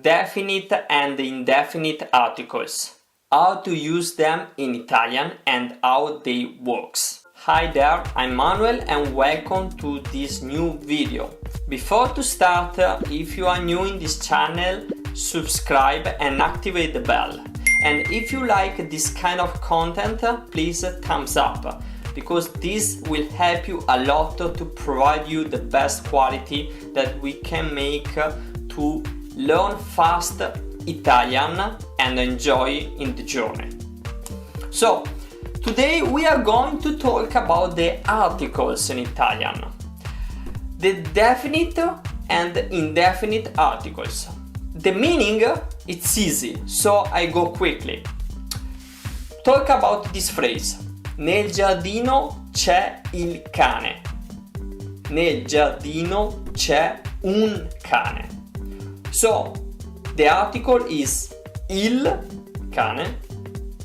definite and indefinite articles, how to use them in Italian and how they works. Hi there, I'm Manuel and welcome to this new video. Before to start, if you are new in this channel, subscribe and activate the bell. And if you like this kind of content, please thumbs up, because this will help you a lot to provide you the best quality that we can make to learn fast Italian and enjoy in the journey. So, today we are going to talk about the articles in Italian. The definite and indefinite articles. The meaning, it's easy, so I go quickly. Talk about this phrase. Nel giardino c'è il cane. Nel giardino c'è un cane. So, the article is il cane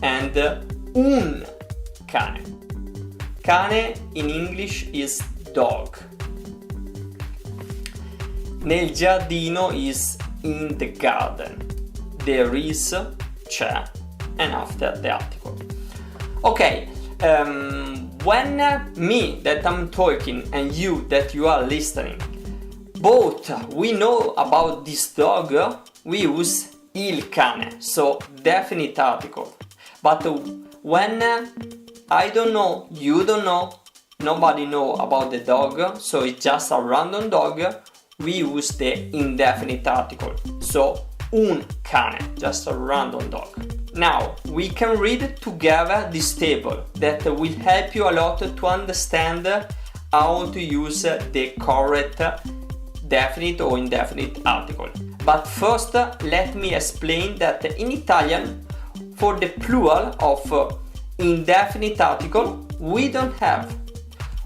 and un cane. Cane in English is dog. Nel giardino is in the garden. There is, c'è, and after the article. Okay, when me that I'm talking and you that you are listening, both we know about this dog, we use il cane, so definite article. But when I don't know, you don't know, nobody know about the dog, so it's just a random dog, we use the indefinite article, so un cane, just a random dog. Now, we can read together this table that will help you a lot to understand how to use the correct definite or indefinite article. But first, let me explain that in Italian, for the plural of indefinite article, we don't have.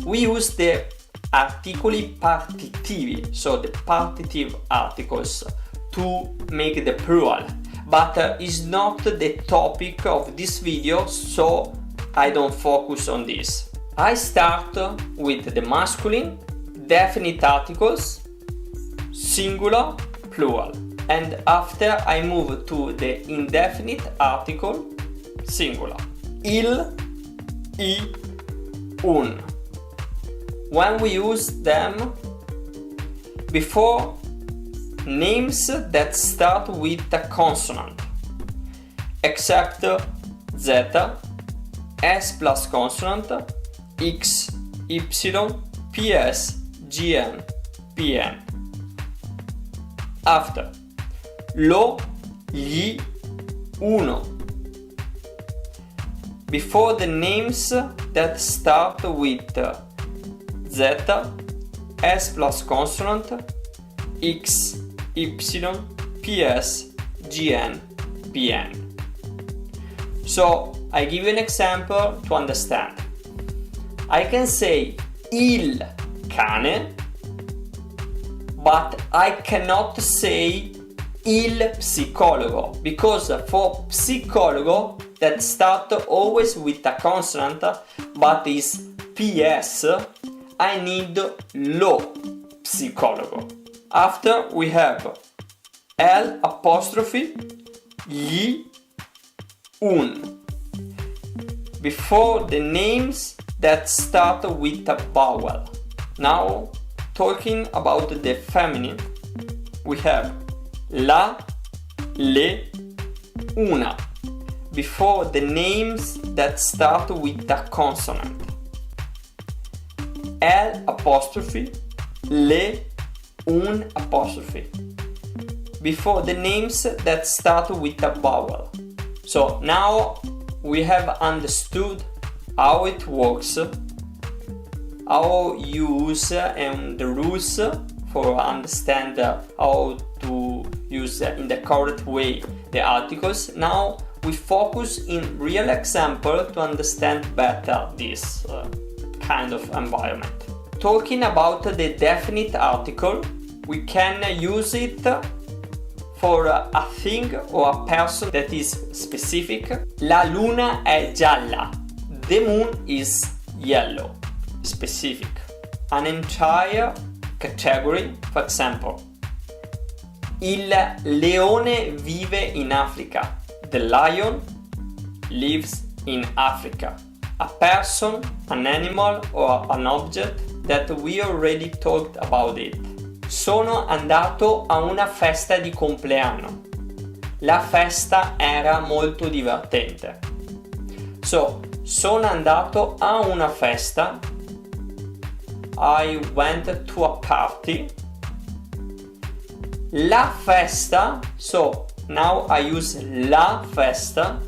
We use the articoli partitivi, so the partitive articles, to make the plural. But it's not the topic of this video, so I don't focus on this. I start with the masculine, definite articles, singular, plural. And after I move to the indefinite article, singular. Il, I, un. When we use them before names that start with a consonant, except Z, S plus consonant, X, Y, PS, GN, PN. After lo, gli, uno. Before the names that start with Z, S plus consonant, X, Y, PS, GN, PN. So, I give you an example to understand. I can say il cane, but I cannot say il psicologo, because for psicologo that start always with a consonant but is PS, I need lo psicologo. After we have L apostrophe, gli, un. Before the names that start with a vowel. Now, talking about the feminine, we have la, le, una. Before the names that start with a consonant. L apostrophe, le, un apostrophe. Before the names that start with a vowel. So now we have understood how it works, how you use and the rules for understand how to use in the correct way the articles. Now we focus in real example to understand better this kind of environment. Talking about the definite article, we can use it for a thing or a person that is specific. La luna è gialla. The moon is yellow. Specific. An entire category, for example. Il leone vive in Africa. The lion lives in Africa. A person, an animal or an object that we already talked about it. Sono andato a una festa di compleanno. La festa era molto divertente. So, sono andato a una festa. I went to a party. La festa, so now I use la festa,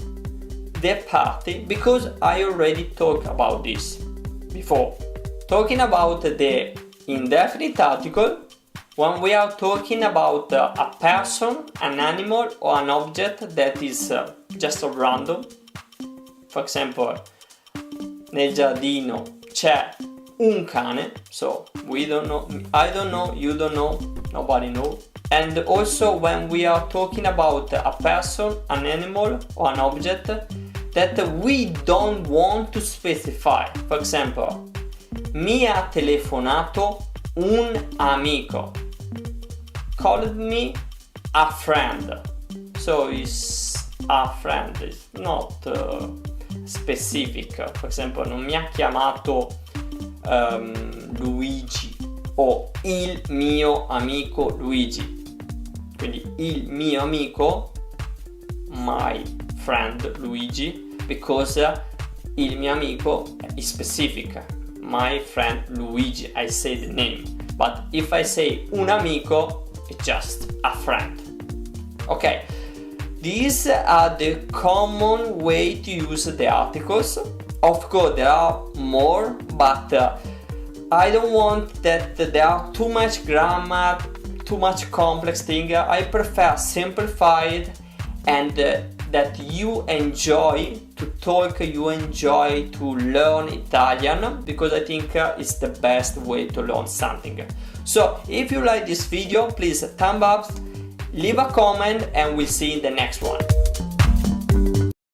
the party, because I already talked about this before. Talking about the indefinite article, when we are talking about a person, an animal or an object that is just a random. For example, nel giardino c'è un cane, so we don't know, I don't know, you don't know, nobody knows. And also when we are talking about a person, an animal or an object that we don't want to specify. For example, mi ha telefonato un amico. Called me a friend. So it's a friend, it's not specific. For example, non mi ha chiamato Luigi o il mio amico Luigi. Quindi il mio amico, my friend Luigi, because il mio amico is specific. My friend Luigi, I say the name. But if I say un amico, it's just a friend. Okay, these are the common way to use the articles. Of course, there are more, but I don't want that there are too much grammar, too much complex thing. I prefer simplified and that you enjoy to talk, you enjoy to learn Italian, because I think it's the best way to learn something. So if you like this video, please thumb up, leave a comment, and we'll see you in the next one.